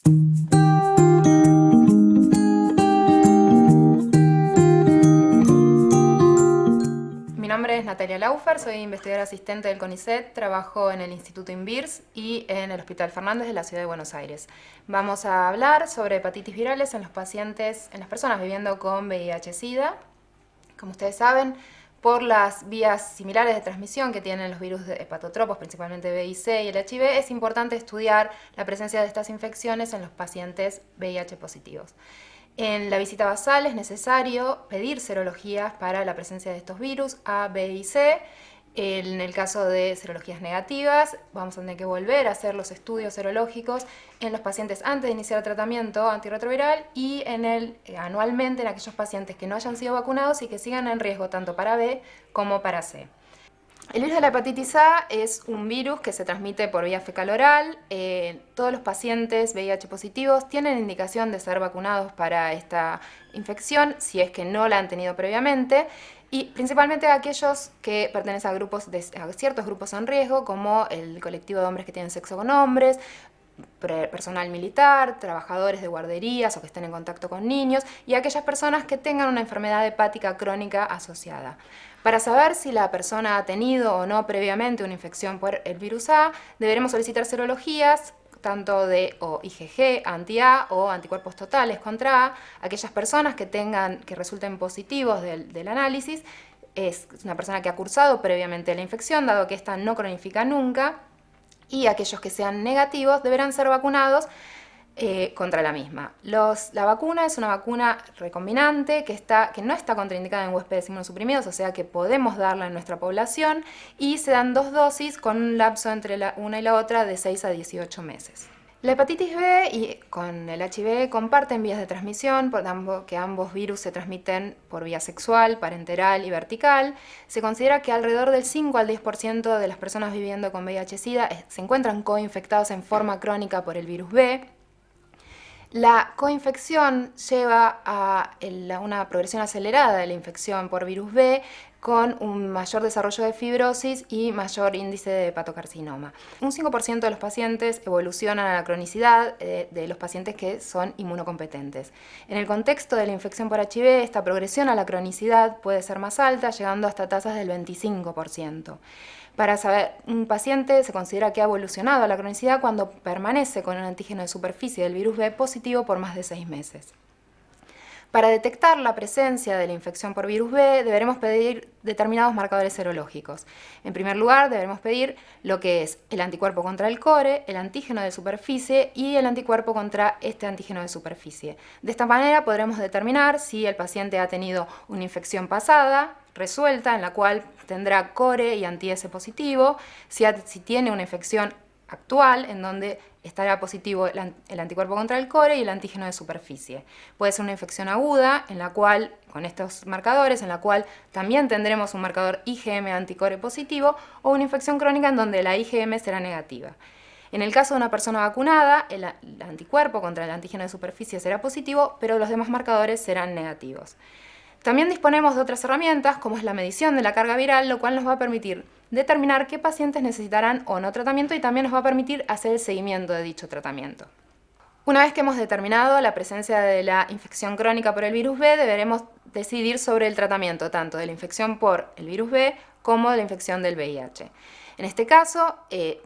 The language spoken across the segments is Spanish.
Mi nombre es Natalia Laufer, soy investigadora asistente del CONICET, trabajo en el Instituto INVIRS y en el Hospital Fernández de la Ciudad de Buenos Aires. Vamos a hablar sobre hepatitis virales en las personas viviendo con VIH-Sida. Como ustedes saben, por las vías similares de transmisión que tienen los virus hepatotropos, principalmente B y C y el HIV, es importante estudiar la presencia de estas infecciones en los pacientes VIH positivos. En la visita basal es necesario pedir serologías para la presencia de estos virus A, B y C. En el caso de serologías negativas, vamos a tener que volver a hacer los estudios serológicos en los pacientes antes de iniciar el tratamiento antirretroviral y anualmente en aquellos pacientes que no hayan sido vacunados y que sigan en riesgo tanto para B como para C. El virus de la hepatitis A es un virus que se transmite por vía fecal oral. Todos los pacientes VIH positivos tienen indicación de ser vacunados para esta infección si es que no la han tenido previamente, y principalmente aquellos que pertenecen a ciertos grupos en riesgo, como el colectivo de hombres que tienen sexo con hombres, personal militar, trabajadores de guarderías o que estén en contacto con niños, y aquellas personas que tengan una enfermedad hepática crónica asociada. Para saber si la persona ha tenido o no previamente una infección por el virus A, deberemos solicitar serologías tanto de IgG, anti-A o anticuerpos totales contra A. Aquellas personas que resulten positivos del análisis es una persona que ha cursado previamente la infección, dado que esta no cronifica nunca, y aquellos que sean negativos deberán ser vacunados contra la misma. La vacuna es una vacuna recombinante que no está contraindicada en huéspedes inmunosuprimidos, o sea que podemos darla en nuestra población, y se dan 2 dosis con un lapso entre una y la otra de 6 a 18 meses. La hepatitis B y con el HIV comparten vías de transmisión, que ambos virus se transmiten por vía sexual, parenteral y vertical. Se considera que alrededor del 5 al 10% de las personas viviendo con VIH-Sida se encuentran coinfectados en forma crónica por el virus B. La coinfección lleva a una progresión acelerada de la infección por virus B, con un mayor desarrollo de fibrosis y mayor índice de hepatocarcinoma. Un 5% de los pacientes evolucionan a la cronicidad de los pacientes que son inmunocompetentes. En el contexto de la infección por HIV, esta progresión a la cronicidad puede ser más alta, llegando hasta tasas del 25%. Para saber, un paciente se considera que ha evolucionado a la cronicidad cuando permanece con un antígeno de superficie del virus B positivo por más de 6 meses. Para detectar la presencia de la infección por virus B, deberemos pedir determinados marcadores serológicos. En primer lugar, deberemos pedir lo que es el anticuerpo contra el core, el antígeno de superficie y el anticuerpo contra este antígeno de superficie. De esta manera podremos determinar si el paciente ha tenido una infección pasada, resuelta, en la cual tendrá core y anti-S positivo, si tiene una infección actual, en donde estará positivo el anticuerpo contra el core y el antígeno de superficie. Puede ser una infección aguda, en la cual, con estos marcadores, en la cual también tendremos un marcador IgM anticore positivo, o una infección crónica en donde la IgM será negativa. En el caso de una persona vacunada, el anticuerpo contra el antígeno de superficie será positivo, pero los demás marcadores serán negativos. También disponemos de otras herramientas, como es la medición de la carga viral, lo cual nos va a permitir determinar qué pacientes necesitarán o no tratamiento, y también nos va a permitir hacer el seguimiento de dicho tratamiento. Una vez que hemos determinado la presencia de la infección crónica por el virus B, deberemos decidir sobre el tratamiento tanto de la infección por el virus B como de la infección del VIH. En este caso,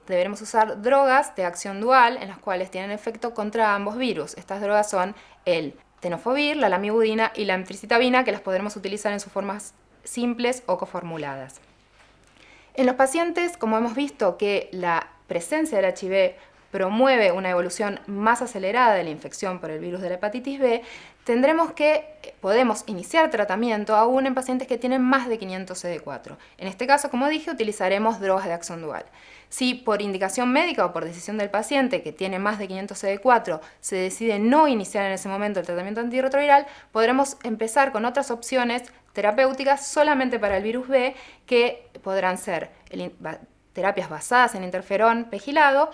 deberemos usar drogas de acción dual, en las cuales tienen efecto contra ambos virus. Estas drogas son el tenofovir, la lamivudina y la antricitabina, que las podremos utilizar en sus formas simples o coformuladas. En los pacientes, como hemos visto que la presencia del HIV promueve una evolución más acelerada de la infección por el virus de la hepatitis B, podemos iniciar tratamiento aún en pacientes que tienen más de 500 CD4. En este caso, como dije, utilizaremos drogas de acción dual. Si por indicación médica o por decisión del paciente que tiene más de 500 CD4 se decide no iniciar en ese momento el tratamiento antirretroviral, podremos empezar con otras opciones terapéuticas solamente para el virus B, que podrán ser terapias basadas en interferón pegilado,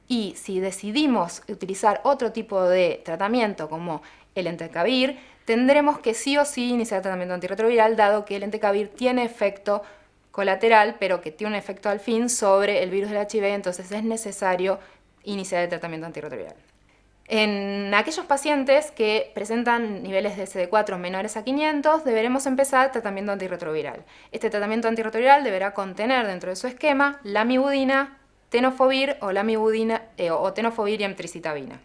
y si decidimos utilizar otro tipo de tratamiento como el entecavir, tendremos que sí o sí iniciar el tratamiento antirretroviral, dado que el entecavir tiene efecto colateral, pero que tiene un efecto al fin sobre el virus del HIV, entonces es necesario iniciar el tratamiento antirretroviral. En aquellos pacientes que presentan niveles de CD4 menores a 500, deberemos empezar tratamiento antirretroviral. Este tratamiento antirretroviral deberá contener dentro de su esquema lamivudina, tenofovir o tenofovir y emtricitabina.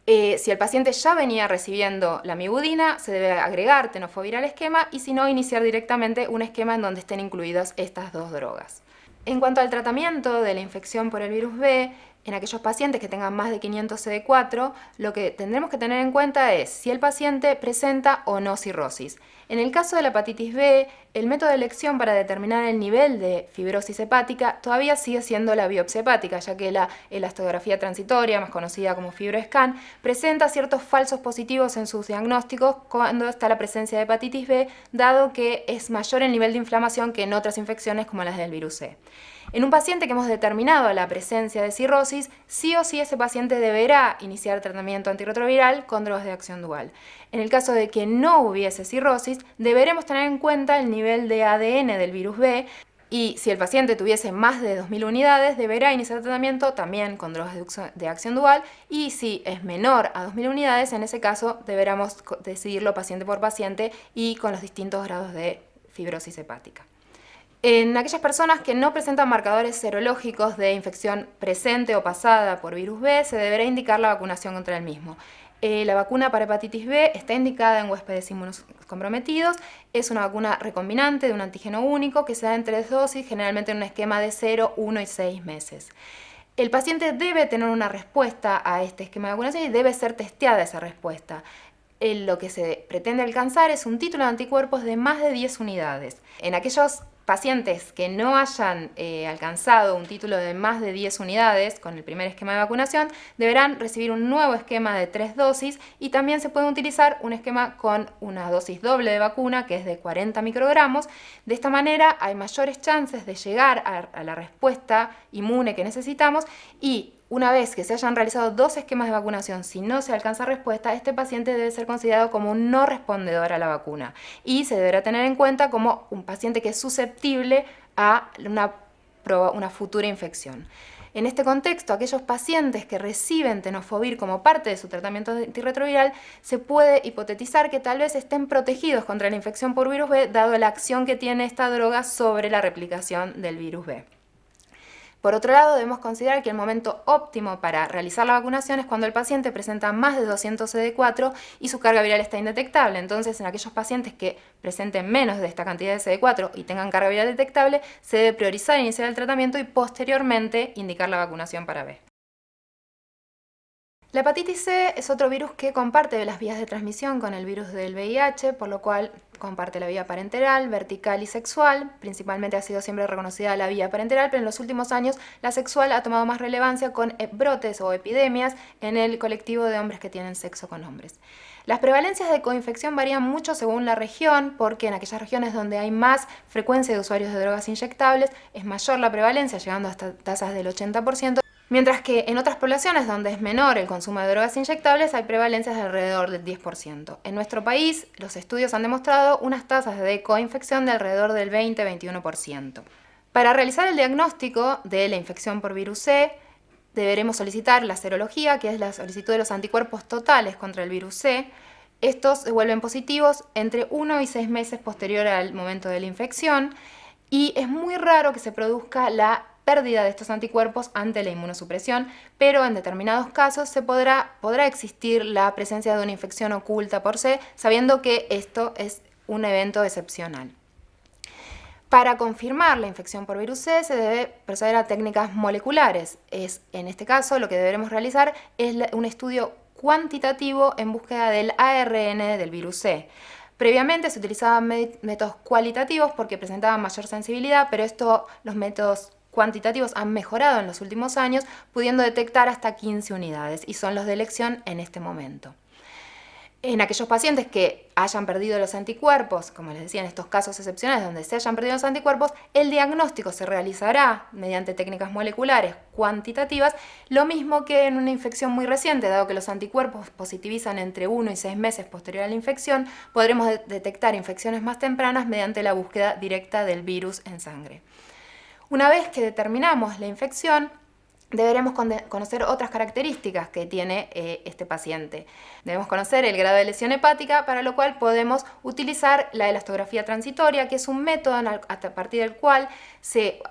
Si el paciente ya venía recibiendo lamivudina, se debe agregar tenofovir al esquema y si no, iniciar directamente un esquema en donde estén incluidas estas dos drogas. En cuanto al tratamiento de la infección por el virus B, en aquellos pacientes que tengan más de 500 CD4, lo que tendremos que tener en cuenta es si el paciente presenta o no cirrosis. En el caso de la hepatitis B, el método de elección para determinar el nivel de fibrosis hepática todavía sigue siendo la biopsia hepática, ya que la elastografía transitoria, más conocida como FibroScan, presenta ciertos falsos positivos en sus diagnósticos cuando está la presencia de hepatitis B, dado que es mayor el nivel de inflamación que en otras infecciones como las del virus C. En un paciente que hemos determinado la presencia de cirrosis, sí o sí ese paciente deberá iniciar tratamiento antirretroviral con drogas de acción dual. En el caso de que no hubiese cirrosis, deberemos tener en cuenta el nivel de ADN del virus B y si el paciente tuviese más de 2.000 unidades, deberá iniciar tratamiento también con drogas de acción dual y si es menor a 2.000 unidades, en ese caso deberemos decidirlo paciente por paciente y con los distintos grados de fibrosis hepática. En aquellas personas que no presentan marcadores serológicos de infección presente o pasada por virus B, se deberá indicar la vacunación contra el mismo. La vacuna para hepatitis B está indicada en huéspedes inmunocomprometidos. Es una vacuna recombinante de un antígeno único que se da en 3 dosis, generalmente en un esquema de 0, 1 y 6 meses. El paciente debe tener una respuesta a este esquema de vacunación y debe ser testeada esa respuesta. Lo que se pretende alcanzar es un título de anticuerpos de más de 10 unidades. En aquellos pacientes que no hayan alcanzado un título de más de 10 unidades con el primer esquema de vacunación deberán recibir un nuevo esquema de 3 dosis y también se puede utilizar un esquema con una dosis doble de vacuna que es de 40 microgramos. De esta manera hay mayores chances de llegar a la respuesta inmune que necesitamos y una vez que se hayan realizado 2 esquemas de vacunación, si no se alcanza respuesta, este paciente debe ser considerado como un no respondedor a la vacuna y se deberá tener en cuenta como un paciente que es susceptible a una futura infección. En este contexto, aquellos pacientes que reciben tenofovir como parte de su tratamiento antirretroviral, se puede hipotetizar que tal vez estén protegidos contra la infección por virus B, dado la acción que tiene esta droga sobre la replicación del virus B. Por otro lado, debemos considerar que el momento óptimo para realizar la vacunación es cuando el paciente presenta más de 200 CD4 y su carga viral está indetectable. Entonces, en aquellos pacientes que presenten menos de esta cantidad de CD4 y tengan carga viral detectable, se debe priorizar iniciar el tratamiento y posteriormente indicar la vacunación para B. La hepatitis C es otro virus que comparte las vías de transmisión con el virus del VIH, por lo cual comparte la vía parenteral, vertical y sexual. Principalmente ha sido siempre reconocida la vía parenteral, pero en los últimos años la sexual ha tomado más relevancia con brotes o epidemias en el colectivo de hombres que tienen sexo con hombres. Las prevalencias de coinfección varían mucho según la región, porque en aquellas regiones donde hay más frecuencia de usuarios de drogas inyectables es mayor la prevalencia, llegando hasta tasas del 80%. Mientras que en otras poblaciones donde es menor el consumo de drogas inyectables hay prevalencias de alrededor del 10%. En nuestro país, los estudios han demostrado unas tasas de coinfección de alrededor del 20-21%. Para realizar el diagnóstico de la infección por virus C, deberemos solicitar la serología, que es la solicitud de los anticuerpos totales contra el virus C. Estos se vuelven positivos entre 1 y 6 meses posterior al momento de la infección y es muy raro que se produzca la pérdida de estos anticuerpos ante la inmunosupresión, pero en determinados casos podrá existir la presencia de una infección oculta por C, sabiendo que esto es un evento excepcional. Para confirmar la infección por virus C se debe proceder a técnicas moleculares. En este caso lo que deberemos realizar es un estudio cuantitativo en búsqueda del ARN del virus C. Previamente se utilizaban métodos cualitativos porque presentaban mayor sensibilidad, pero los métodos cuantitativos han mejorado en los últimos años, pudiendo detectar hasta 15 unidades y son los de elección en este momento. En aquellos pacientes que hayan perdido los anticuerpos, como les decía, en estos casos excepcionales donde se hayan perdido los anticuerpos, el diagnóstico se realizará mediante técnicas moleculares cuantitativas, lo mismo que en una infección muy reciente, dado que los anticuerpos positivizan entre 1 y 6 meses posterior a la infección, podremos detectar infecciones más tempranas mediante la búsqueda directa del virus en sangre. Una vez que determinamos la infección, deberemos conocer otras características que tiene este paciente. Debemos conocer el grado de lesión hepática, para lo cual podemos utilizar la elastografía transitoria, que es un método a partir del cual se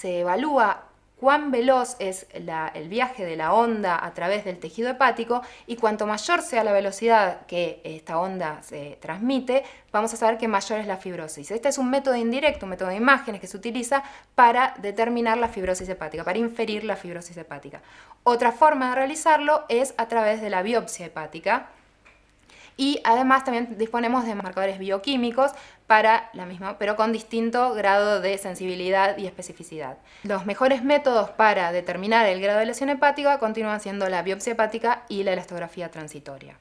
evalúa cuán veloz es el viaje de la onda a través del tejido hepático, y cuanto mayor sea la velocidad que esta onda se transmite, vamos a saber que mayor es la fibrosis. Este es un método indirecto, un método de imágenes que se utiliza para determinar la fibrosis hepática, para inferir la fibrosis hepática. Otra forma de realizarlo es a través de la biopsia hepática. Y además también disponemos de marcadores bioquímicos para la misma, pero con distinto grado de sensibilidad y especificidad. Los mejores métodos para determinar el grado de lesión hepática continúan siendo la biopsia hepática y la elastografía transitoria.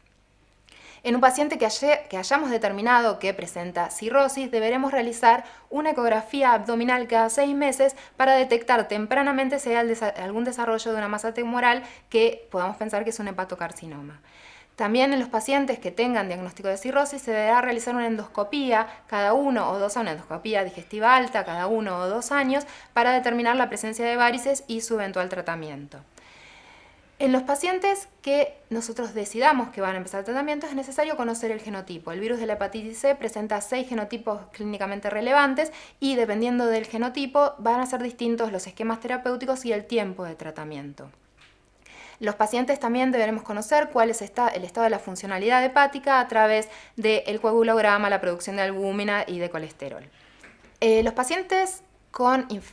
En un paciente que hayamos determinado que presenta cirrosis, deberemos realizar una ecografía abdominal cada 6 meses para detectar tempranamente si hay algún desarrollo de una masa tumoral que podamos pensar que es un hepatocarcinoma. También en los pacientes que tengan diagnóstico de cirrosis se deberá realizar una endoscopía cada 1 o 2 años, una endoscopía digestiva alta cada 1 o 2 años para determinar la presencia de varices y su eventual tratamiento. En los pacientes que nosotros decidamos que van a empezar el tratamiento es necesario conocer el genotipo. El virus de la hepatitis C presenta 6 genotipos clínicamente relevantes y dependiendo del genotipo van a ser distintos los esquemas terapéuticos y el tiempo de tratamiento. Los pacientes también deberemos conocer cuál es el estado de la funcionalidad hepática a través del coagulograma, la producción de albúmina y de colesterol. Los pacientes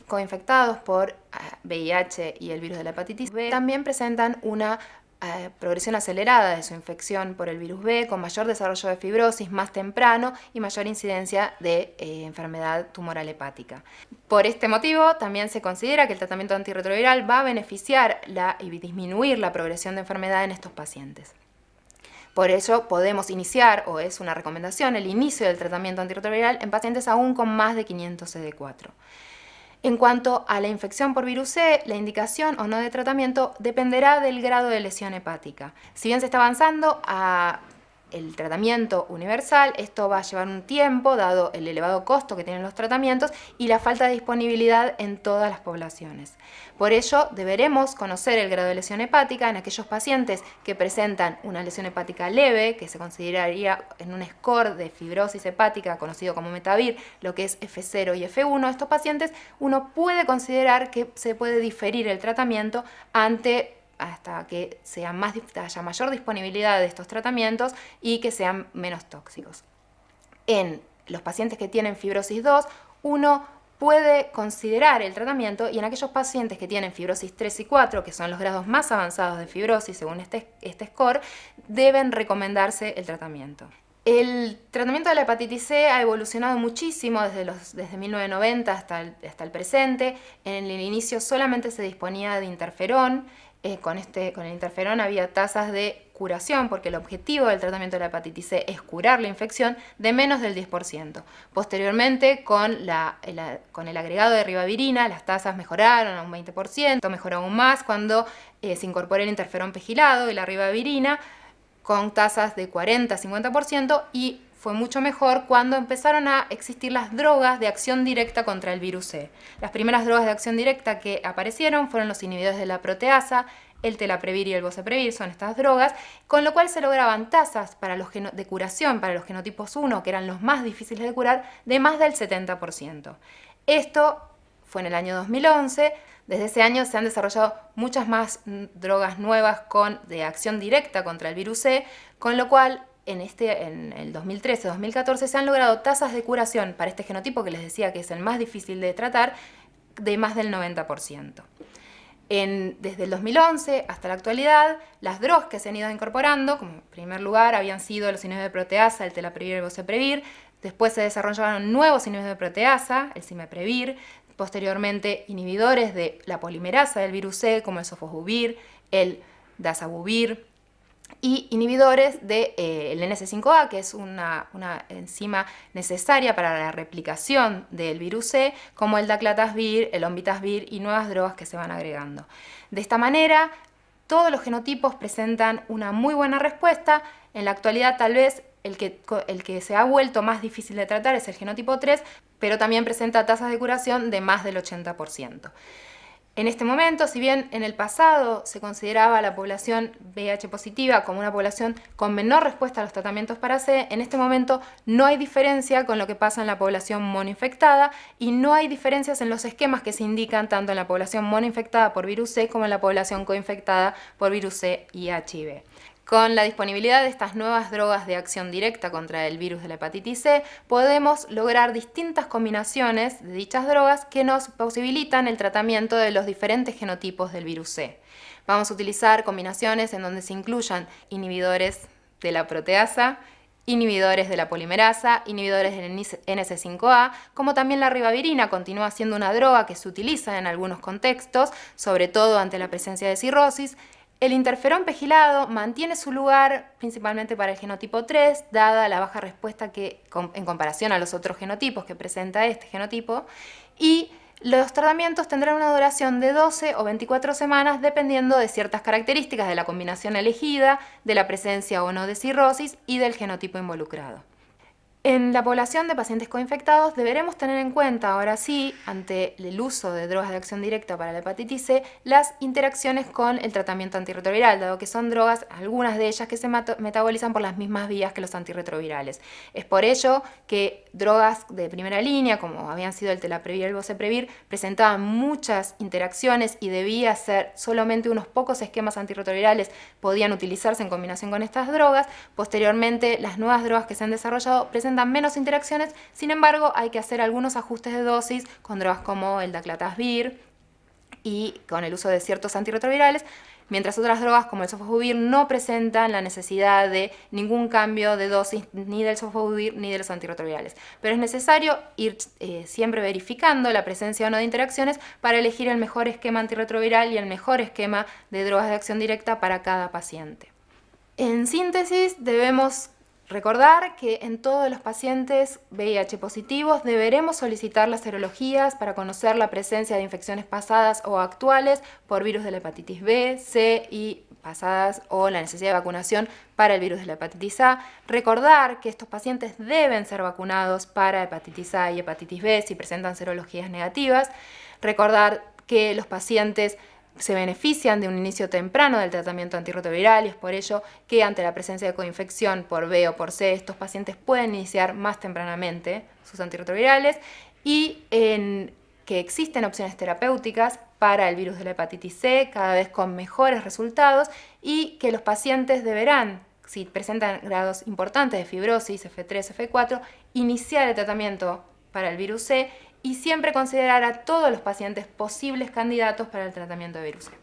coinfectados por VIH y el virus de la hepatitis B también presentan una progresión acelerada de su infección por el virus B, con mayor desarrollo de fibrosis más temprano y mayor incidencia de enfermedad tumoral hepática. Por este motivo, también se considera que el tratamiento antirretroviral va a beneficiar y disminuir la progresión de enfermedad en estos pacientes. Por ello, podemos iniciar, o es una recomendación, el inicio del tratamiento antirretroviral en pacientes aún con más de 500 CD4. En cuanto a la infección por virus C, la indicación o no de tratamiento dependerá del grado de lesión hepática. Si bien se está avanzando a el tratamiento universal, esto va a llevar un tiempo, dado el elevado costo que tienen los tratamientos y la falta de disponibilidad en todas las poblaciones. Por ello, deberemos conocer el grado de lesión hepática en aquellos pacientes que presentan una lesión hepática leve, que se consideraría en un score de fibrosis hepática conocido como Metavir, lo que es F0 y F1. Estos pacientes uno puede considerar que se puede diferir el tratamiento hasta que haya mayor disponibilidad de estos tratamientos y que sean menos tóxicos. En los pacientes que tienen fibrosis 2, uno puede considerar el tratamiento, y en aquellos pacientes que tienen fibrosis 3 y 4, que son los grados más avanzados de fibrosis según este score, deben recomendarse el tratamiento. El tratamiento de la hepatitis C ha evolucionado muchísimo desde 1990 hasta el presente. En el inicio solamente se disponía de interferón. Con el interferón había tasas de curación, porque el objetivo del tratamiento de la hepatitis C es curar la infección, de menos del 10%. Posteriormente, con el agregado de ribavirina, las tasas mejoraron a un 20%, mejoró aún más cuando se incorporó el interferón pegilado y la ribavirina, con tasas de 40-50%, y fue mucho mejor cuando empezaron a existir las drogas de acción directa contra el virus C. Las primeras drogas de acción directa que aparecieron fueron los inhibidores de la proteasa, el telaprevir y el boceprevir, son estas drogas, con lo cual se lograban tasas de curación para los genotipos 1, que eran los más difíciles de curar, de más del 70%. Esto fue en el año 2011. Desde ese año se han desarrollado muchas más drogas nuevas de acción directa contra el virus C, con lo cual en el 2013-2014 se han logrado tasas de curación para este genotipo, que les decía que es el más difícil de tratar, de más del 90%. Desde el 2011 hasta la actualidad, las drogas que se han ido incorporando, como en primer lugar habían sido los inhibidores de proteasa, el telaprevir y el boceprevir. Después se desarrollaron nuevos inhibidores de proteasa, el cimeprevir. Posteriormente, inhibidores de la polimerasa del virus C, como el sofosbuvir, el dazabuvir, y inhibidores del NS5A, que es una enzima necesaria para la replicación del virus C, como el daclatasvir, el ombitasvir y nuevas drogas que se van agregando. De esta manera, todos los genotipos presentan una muy buena respuesta. En la actualidad, tal vez el que se ha vuelto más difícil de tratar es el genotipo 3, pero también presenta tasas de curación de más del 80%. En este momento, si bien en el pasado se consideraba a la población VIH positiva como una población con menor respuesta a los tratamientos para C, en este momento no hay diferencia con lo que pasa en la población monoinfectada y no hay diferencias en los esquemas que se indican tanto en la población monoinfectada por virus C como en la población coinfectada por virus C y HIV. Con la disponibilidad de estas nuevas drogas de acción directa contra el virus de la hepatitis C, podemos lograr distintas combinaciones de dichas drogas que nos posibilitan el tratamiento de los diferentes genotipos del virus C. Vamos a utilizar combinaciones en donde se incluyan inhibidores de la proteasa, inhibidores de la polimerasa, inhibidores del NS5A, como también la ribavirina continúa siendo una droga que se utiliza en algunos contextos, sobre todo ante la presencia de cirrosis. El interferón pegilado mantiene su lugar principalmente para el genotipo 3, dada la baja respuesta que, en comparación a los otros genotipos que presenta este genotipo, y los tratamientos tendrán una duración de 12 o 24 semanas dependiendo de ciertas características de la combinación elegida, de la presencia o no de cirrosis y del genotipo involucrado. En la población de pacientes coinfectados deberemos tener en cuenta, ahora sí, ante el uso de drogas de acción directa para la hepatitis C, las interacciones con el tratamiento antirretroviral, dado que son drogas, algunas de ellas, que se metabolizan por las mismas vías que los antirretrovirales. Es por ello que drogas de primera línea, como habían sido el telaprevir y el boceprevir, presentaban muchas interacciones y debía ser solamente unos pocos esquemas antirretrovirales podían utilizarse en combinación con estas drogas. Posteriormente, las nuevas drogas que se han desarrollado presentan menos interacciones, sin embargo hay que hacer algunos ajustes de dosis con drogas como el daclatasvir y con el uso de ciertos antirretrovirales, mientras otras drogas como el sofosbuvir no presentan la necesidad de ningún cambio de dosis ni del sofosbuvir ni de los antirretrovirales. Pero es necesario ir siempre verificando la presencia o no de interacciones para elegir el mejor esquema antirretroviral y el mejor esquema de drogas de acción directa para cada paciente. En síntesis, debemos recordar que en todos los pacientes VIH positivos deberemos solicitar las serologías para conocer la presencia de infecciones pasadas o actuales por virus de la hepatitis B, C y pasadas o la necesidad de vacunación para el virus de la hepatitis A. Recordar que estos pacientes deben ser vacunados para hepatitis A y hepatitis B si presentan serologías negativas. Recordar que los pacientes se benefician de un inicio temprano del tratamiento antirretroviral y es por ello que ante la presencia de coinfección por B o por C, estos pacientes pueden iniciar más tempranamente sus antirretrovirales y que existen opciones terapéuticas para el virus de la hepatitis C, cada vez con mejores resultados, y que los pacientes deberán, si presentan grados importantes de fibrosis, F3, F4, iniciar el tratamiento para el virus C y siempre considerar a todos los pacientes posibles candidatos para el tratamiento de virus C.